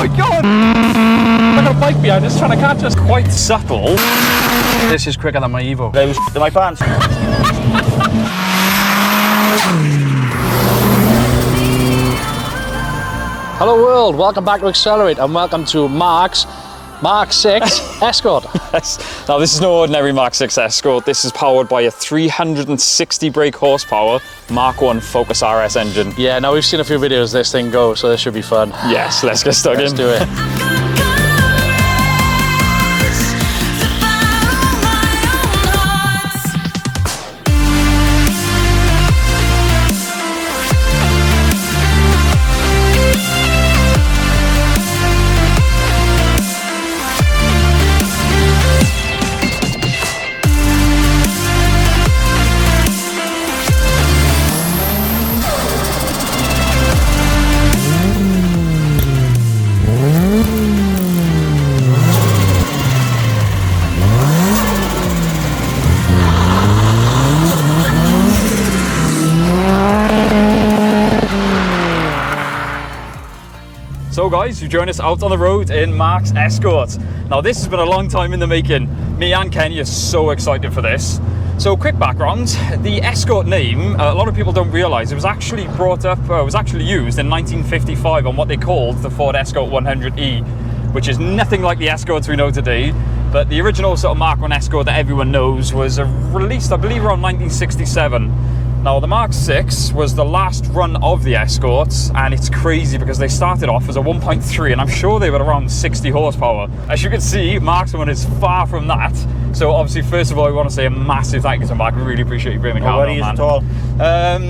my god! I got a bike behind us trying to catch us. Quite subtle. This is quicker than my Evo. I was in my pants. Hello world, welcome back to Accelerate and welcome to Marc's Mk6 Escort. Yes. Now this is no ordinary Mk6 Escort, this is powered by a 360 brake horsepower Mk1 Focus Rs engine. Yeah, now we've seen a few videos of this thing go, so this should be fun. Yes, let's get stuck in. Let's do it. So guys, you joined us out on the road in Marc's Escort. Now this has been a long time in the making. Me and Kenny are so excited for this. So quick background, the Escort name, a lot of people don't realise, it was actually brought up, it was actually used in 1955 on what they called the Ford Escort 100E, which is nothing like the Escorts we know today. But the original sort of Mk1 Escort that everyone knows was released, I believe, around 1967. Now the Mk6 was the last run of the Escorts, and it's crazy because they started off as a 1.3 and I'm sure they were around 60 horsepower. As you can see, Marc's one is far from that. So obviously, first of all, we want to say a massive thank you to Marc. We really appreciate you bringing the car on, man. At all.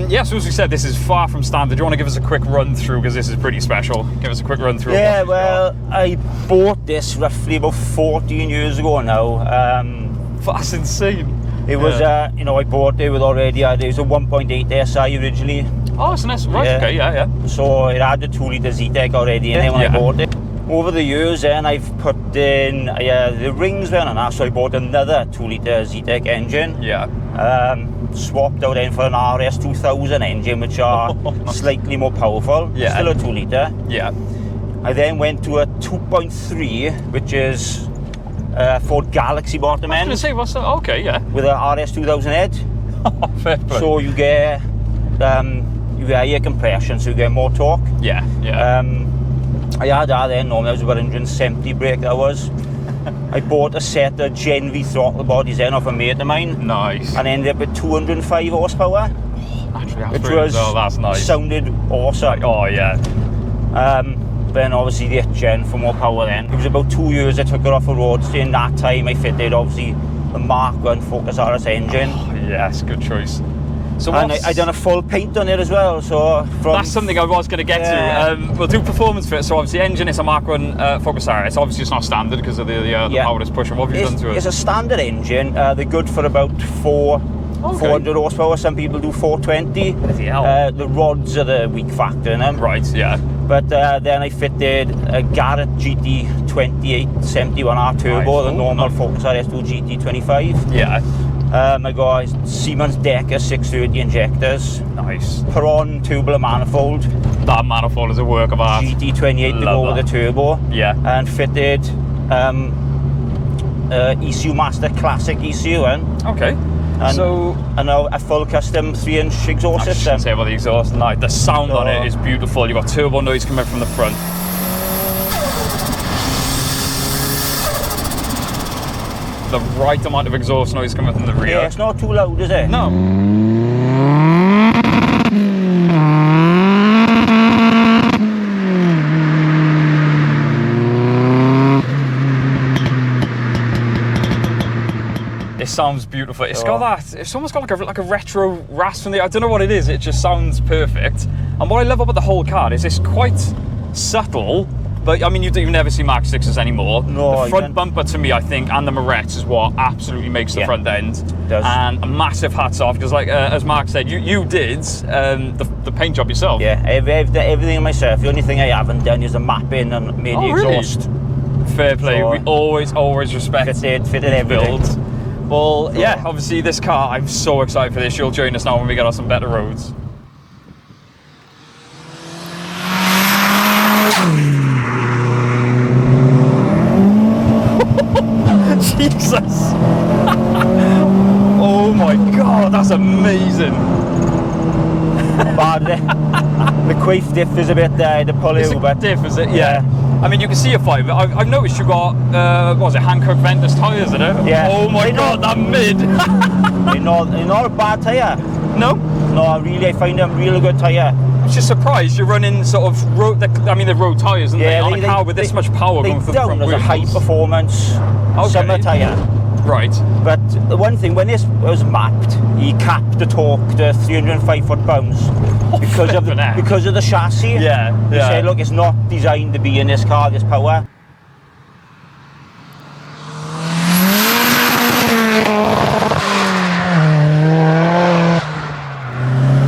Yeah, so as we said, this is far from standard. Do you want to give us a quick run through, because this is pretty special? Give us a quick run through. Yeah, well, I bought this roughly about 14 years ago now. That's insane. It was, you know, I bought it with already, it was a 1.8 SI originally. Oh, it's nice, right, okay, yeah. So it had the 2-litre Z-Tech already in there when I bought it. Over the years then I've put in, the rings went on that, so I bought another 2-litre Z-Tech engine. Yeah. Swapped out then for an RS 2000 engine, which are slightly more powerful, still a 2-litre. Yeah. I then went to a 2.3, which is Ford Galaxy bottom end. I was going to say, what's that? Okay, yeah. With a RS 2000 head. Oh, fair play. So you get higher compression, so you get more torque. Yeah. I had that then, normally I was about 170 brake that was. I bought a set of Gen V throttle bodies then off a mate of mine. Nice. And ended up with 205 horsepower. Which was, that's nice. Sounded awesome. Oh, yeah. Then obviously the 8th gen for more power then. It was about 2 years I took it off the road. So in that time I fitted obviously the Mk1 Focus Rs engine. Oh, yes, good choice. So and I done a full paint on it as well. So that's something I was going to get to. We'll do performance for it. So obviously engine is a Mk1 Focus Rs. Obviously it's not standard because of the power it's pushing. What have you done to it? It's a standard engine. They're good for about 400 horsepower. Some people do 420. The rods are the weak factor in them. Right, yeah. But then I fitted a Garrett GT 2871R turbo, the normal Focus RS2 GT25. Yeah. I got Siemens Decker 630 injectors. Nice. Peron tubular manifold. That manifold is a work of art. GT28 to go with the turbo. Yeah. And fitted ECU Master Classic ECU in. Okay. And a full custom 3-inch exhaust system. Say about the exhaust, nice. The sound on it is beautiful. You've got turbo noise coming from the front. The right amount of exhaust noise coming from the rear. Yeah, it's not too loud, is it? No. It sounds beautiful. It's got that. It's almost got like a retro rasp from the. I don't know what it is. It just sounds perfect. And what I love about the whole car is it's quite subtle. But I mean, you never see Mk6s anymore. No, the front bumper to me, I think, and the Morettes is what absolutely makes the front end. It does. And a massive hats off because, like as Marc said, you did the paint job yourself. Yeah, everything myself. The only thing I haven't done is the mapping and made the exhaust. Fair play. So, we always respect fitted everything. Build. Well, yeah, obviously this car, I'm so excited for this. You'll join us now when we get on some better roads. amazing. But the Quaife diff is a bit there, the pulley It's a a bit. diff, is it? Yeah. I mean, you can see a 5. I've noticed you got, what was it, hand-cooked ventless tyres, isn't it? Yeah. Oh my God, that mid. They're not a bad tyre. No? No, really, I find them really good tyre. I'm just surprised you're running sort of road, they're road tyres, aren't they? On a car with this much power going through the front They wheels. a high performance summer tyre. Right. But the one thing, when this was mapped, he capped the torque to 305 foot-pounds because of the chassis. Yeah. He said, look, it's not designed to be in this car, this power.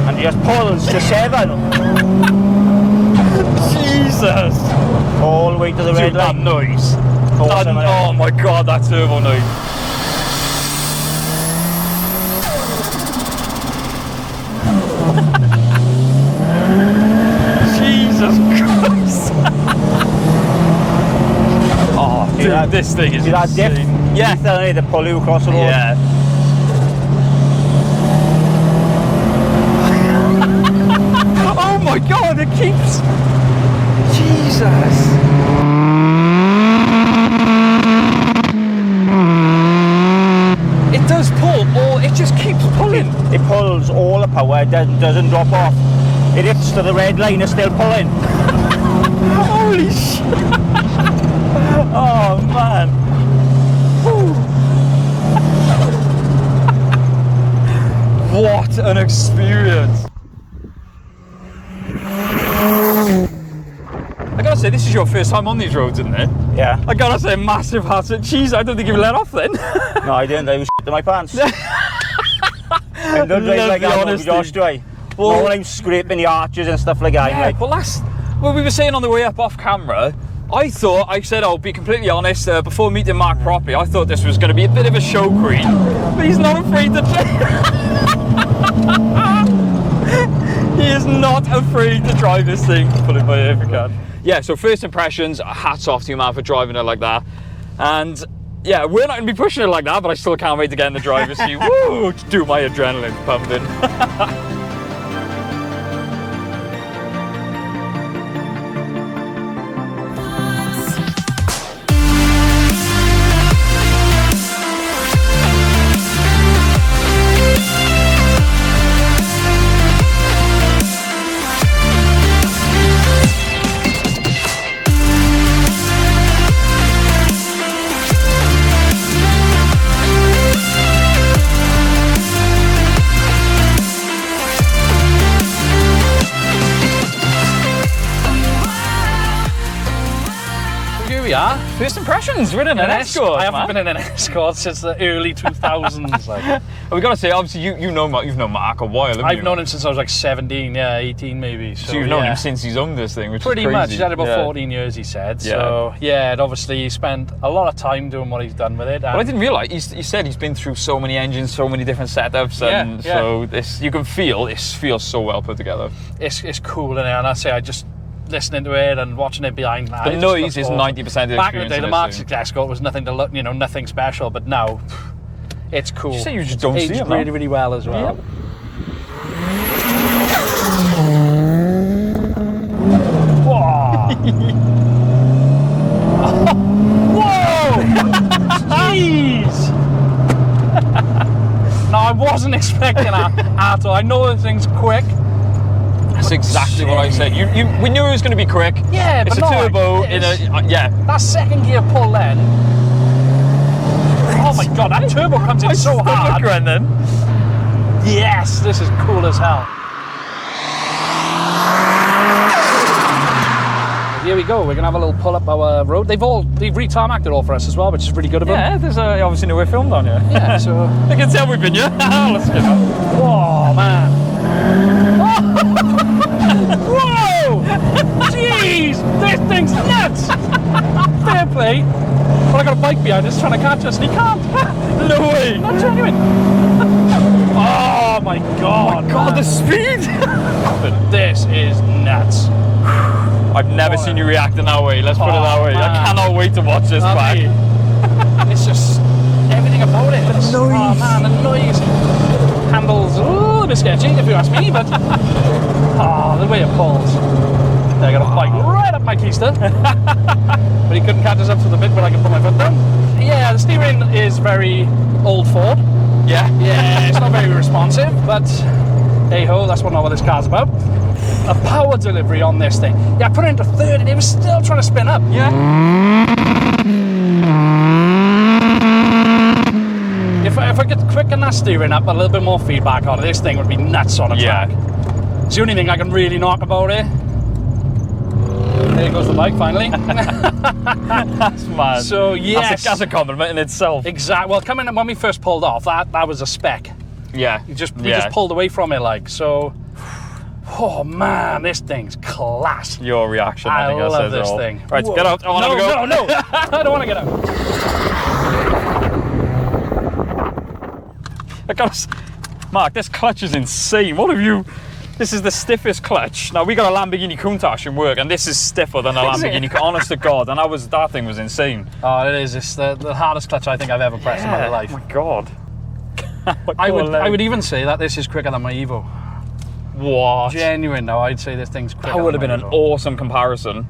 And he just pulls to 7. Jesus. All the way to the red That line. noise. Awesome, Oh my God, that turbo noise. Jesus Christ. Oh, dude, this thing is See that dip? insane. Yeah. The pulley across the road. Yeah. Oh my God, it keeps. Jesus. It does pull, or it just keeps pulling. It pulls all the power, it doesn't drop off. It hits to the red line, it's still pulling. Holy shit. Oh man. What an experience. I gotta say, this is your first time on these roads, isn't it? Yeah. I gotta say, massive hat. Jeez, I don't think you let off then. No, I didn't. I was in my pants. I'm good driving like that, honesty. Josh, do I? Well, Well, when I'm scraping the arches and stuff like that, I'm yeah, like, well, we were saying on the way up off camera, I said, I'll be completely honest, before meeting Marc properly, I thought this was going to be a bit of a show queen, but he's not afraid to He is not afraid to drive this thing. Pull it by here if you can. Yeah, so first impressions, hats off to you, man, for driving it like that. And yeah, we're not going to be pushing it like that, but I still can't wait to get in the driver's seat. Woo! To do my adrenaline pumping. First impressions, we're in an Escort. I haven't been in an Escort since the early 2000s. Like. Well, we got to say, obviously, you've known Marc a while, haven't you? I've known him since I was like 17, yeah, 18 maybe. So you've known him since he's owned this thing, which pretty is crazy. much. He's had it about 14 years, he said. So yeah, and obviously he spent a lot of time doing what he's done with it. But I didn't realise, he said he's been through so many engines, so many different setups, and so this, you can feel, it feels so well put together. It's cool, and I say, I just listening to it and watching it behind now. The noise is 90% of the experience. Back in the day, the Mk6 Escort was nothing to look, nothing special, but now it's cool. You say you just don't see it, really, really well as well. Yeah. Whoa! Whoa! Jeez! No, I wasn't expecting that at all. I know this thing's quick. That's exactly what I said. We knew it was going to be quick. Yeah, it's but a not turbo like in this. yeah. That second gear pull then. Oh my god, that turbo comes in so hard. Then. Yes, this is cool as hell. Here we go. We're gonna have a little pull up our road. They've re-tarmacked it all for us as well, which is really good of them. Yeah, there's obviously no way filmed on here. Yeah, so I can tell we've been here. Let's get up. whoa, man. Whoa! Jeez, this thing's nuts. Fair play. Well, I got a bike behind us trying to catch us, and he can't. No way. Not genuine. Oh my god. God, the speed. This is nuts. I've never seen you react in that way. Let's put it that way. Man. I cannot wait to watch this back. It's just everything about it. The noise. Oh man, the noise. handle's a little bit sketchy, if you ask me, but the way it pulls. I got a bike right up my keister. But he couldn't catch us up to the bit where I can put my foot down. Yeah, the steering is very old Ford. Yeah. Yeah, it's not very responsive, but hey-ho, that's not what this car's about. A power delivery on this thing. Yeah, I put it into third and it was still trying to spin up. Yeah. If I could quicken that steering up, a little bit more feedback on it, this thing would be nuts on a track. It's the only thing I can really knock about it. There goes the bike finally. That's mad. So yes, that's a compliment in itself. Exactly. Well, coming when we first pulled off, that was a spec. Yeah. We just pulled away from it, like so. Oh man, this thing's class. Your reaction. I love this thing. Right, Whoa. get out. I want to go. No, I don't want to get out. I gotta, Mark, this clutch is insane. What have you? This is the stiffest clutch. Now we got a Lamborghini Countach in work, and this is stiffer than a Lamborghini. Honest to God, and that thing was insane. Oh, it is. It's the hardest clutch I think I've ever pressed in my life. Oh my God. I would even say that this is quicker than my Evo. What? Genuine though, I'd say this thing's quicker. That would have been than an my Evo. awesome comparison.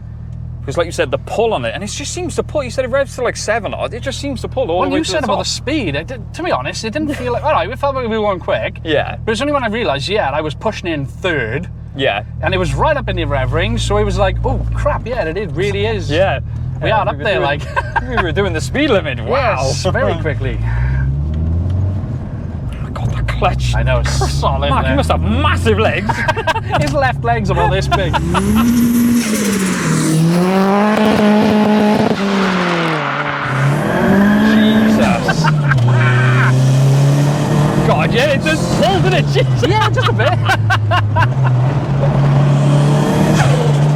Because like you said, the pull on it, and it just seems to pull. You said it revs to like 7 odd. It just seems to pull all the way to the top. When you said about the speed, to be honest, it didn't feel like, all right, we felt like we were going quick. Yeah. But it's only when I realised, I was pushing in third. Yeah. And it was right up in the rev range, so it was like, oh crap, yeah, it really is. Yeah. We are up there, like. We were doing the speed limit. Wow. Yes, very quickly. God, that clutch. I know, it's solid. Mark, you must have massive legs. His left leg's about this big. Jesus. God, yeah, it just pulls in it. Jesus. Yeah, just a bit.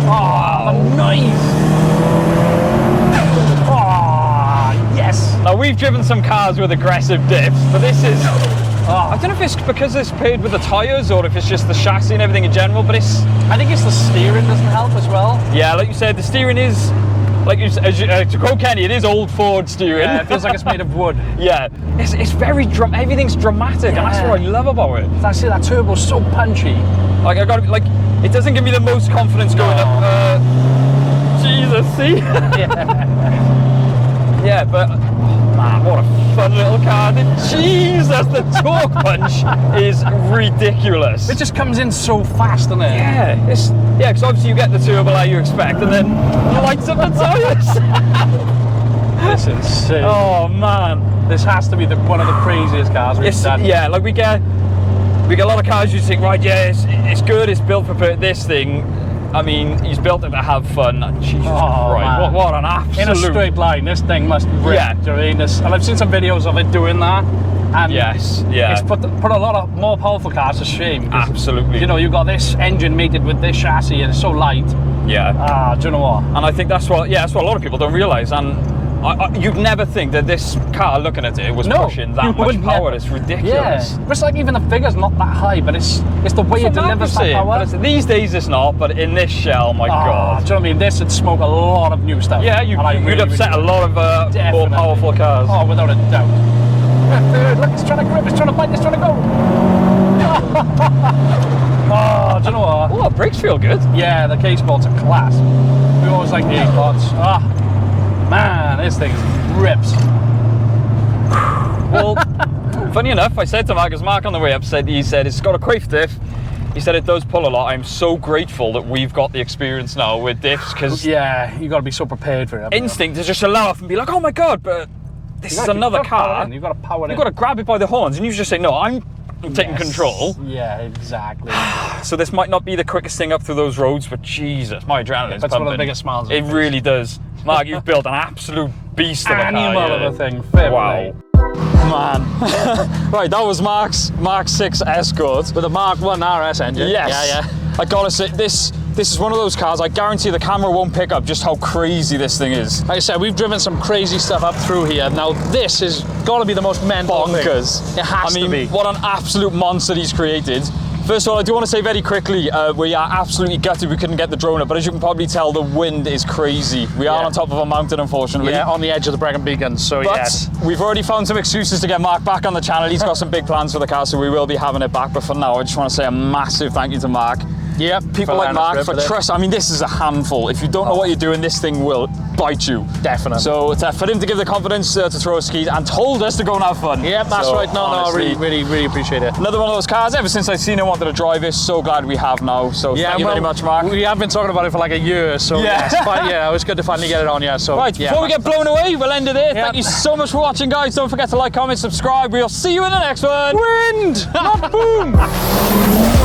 Oh, the noise. Oh, yes. Now, we've driven some cars with aggressive dips, but this is... I don't know if it's because it's paired with the tyres or if it's just the chassis and everything in general, but it's... I think it's the steering doesn't help as well. Yeah, like you said, the steering is... Like to quote Kenny, it is old Ford steering. Yeah, it feels like it's made of wood. Yeah, it's very everything's dramatic, and that's what I love about it. That's it. That turbo's so punchy. Like it doesn't give me the most confidence going up. Jesus, see? Yeah, but oh man, what a fun little car! Jesus, the torque punch is ridiculous. It just comes in so fast, doesn't it? Yeah, because obviously you get the turbo like you expect, and then it lights up the tyres. This is insane. Oh man, this has to be one of the craziest cars we've done. Yeah, like we get a lot of cars. You think, right? Yeah, it's good. It's built for this thing. I mean, he's built it to have fun. Jesus Christ, what an absolute... In a straight line, this thing must rip. Yeah. Do you know what I mean? And I've seen some videos of it doing that. And yes, yeah. It's put a lot of more powerful cars to shame. Absolutely. You know, you've got this engine mated with this chassis and it's so light. Yeah. Do you know what? And I think that's what a lot of people don't realise. And you'd never think that this car, looking at it, was pushing that much power. It's ridiculous. Yeah. It's like even the figure's not that high, but it's the way it delivers that power. These days it's not, but in this shell, my God. Do you know what I mean? This would smoke a lot of new stuff. Yeah, you'd upset a lot of more powerful cars. Oh, without a doubt. Look, it's trying to grip, it's trying to bite, it's trying to go. Oh, do you know what? Oh, brakes feel good. Yeah, the K-Sports are class. We always like the E-Pods. Man, this thing rips. Well, funny enough, I said to Marc, as Marc on the way up he said it's got a Quaife diff. He said it does pull a lot. I'm so grateful that we've got the experience now with diffs, because you got to be so prepared for it. Instinct is just to laugh and be like, oh my God, but this is another car. You've got to power it in. You've got to grab it by the horns, and you just say, no, I'm taking control. Yeah, exactly. So this might not be the quickest thing up through those roads, but Jesus, my adrenaline's pumping. That's one of the biggest smiles. It really does. Marc, you've built an absolute beast of a car. Animal of a thing. Fair wow. play. Man. Right, that was Marc's Mk6 Escort. With a Mk1 RS engine. Yes. Yeah. I gotta say, this is one of those cars, I guarantee the camera won't pick up just how crazy this thing is. Like I said, we've driven some crazy stuff up through here. Now, this is got to be the most mental bonkers. thing. It has to be. What an absolute monster he's created. First of all, I do want to say very quickly, we are absolutely gutted we couldn't get the drone up, but as you can probably tell, the wind is crazy. We are on top of a mountain, unfortunately. Yeah, on the edge of the Brecon Beacon, so but we've already found some excuses to get Marc back on the channel. He's got some big plans for the car, so we will be having it back. But for now, I just want to say a massive thank you to Marc. Yeah, people like Marc for trust. I mean, this is a handful. If you don't know what you're doing, this thing will bite you. Definitely. So for him to give the confidence to throw a skis and told us to go and have fun. Yeah, that's right. No, honestly, I really appreciate it. Another one of those cars. Ever since I've seen him, wanted to drive it. So glad we have now. So thank you very much, Marc. We have been talking about it for like a year. So yeah, it was good to finally get it on. Yeah. So right, before we get blown away, we'll end it there. Yeah. Thank you so much for watching, guys. Don't forget to like, comment, subscribe. We'll see you in the next one. Wind, not boom.